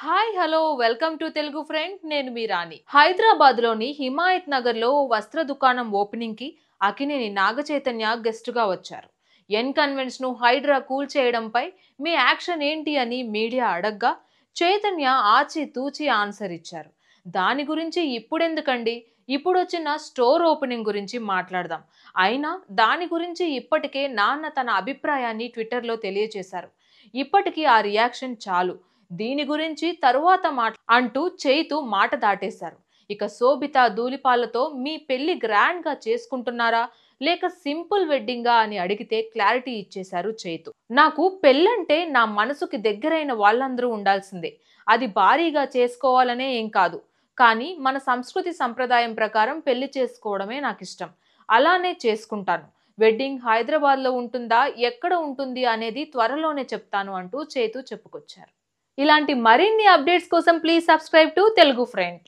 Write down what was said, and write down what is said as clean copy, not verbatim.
Hi hello welcome to Telugu friend నేను మీ రాణి. హైదరాబాద్ లోని హిమాయత్ నగర్ లో వస్త్ర దుకాణం ఓపెనింగ్ కి అక్కినేని నాగచైతన్య గెస్ట్ గా వచ్చారు. ఎన్ కన్వెన్స్ ను హైడ్రా కూల్ చేయడంపై మీ యాక్షన్ ఏంటి అని మీడియా అడగ్గా చైతన్య ఆచి తూచి ఆన్సర్ ఇచ్చారు. దాని గురించి ఇప్పుడెందుకండి, ఇప్పుడు వచ్చిన స్టోర్ ఓపెనింగ్ గురించి మాట్లాడదాం. అయినా దాని గురించి ఇప్పటికే నాన్న తన అభిప్రాయాన్ని ట్విట్టర్లో తెలియజేశారు. ఇప్పటికీ ఆ రియాక్షన్ చాలు, దీని గురించి తరువాత మాట అంటూ చైతు మాట దాటేశారు. ఇక శోభిత ధూళిపాలతో మీ పెళ్లి గ్రాండ్ గా చేసుకుంటున్నారా లేక సింపుల్ వెడ్డింగా అని అడిగితే క్లారిటీ ఇచ్చేశారు చైతు. నాకు పెళ్ళంటే నా మనసుకి దగ్గరైన వాళ్ళందరూ ఉండాల్సిందే, అది భారీగా చేసుకోవాలనే ఏం కాదు, కానీ మన సంస్కృతి సంప్రదాయం ప్రకారం పెళ్లి చేసుకోవడమే నాకు ఇష్టం, అలానే చేసుకుంటాను. వెడ్డింగ్ హైదరాబాద్ లో ఉంటుందా ఎక్కడ ఉంటుంది అనేది త్వరలోనే చెప్తాను అంటూ చైతు చెప్పుకొచ్చారు. ఇలాంటి మరిన్ని అప్డేట్స్ కోసం please subscribe to Telugu friend.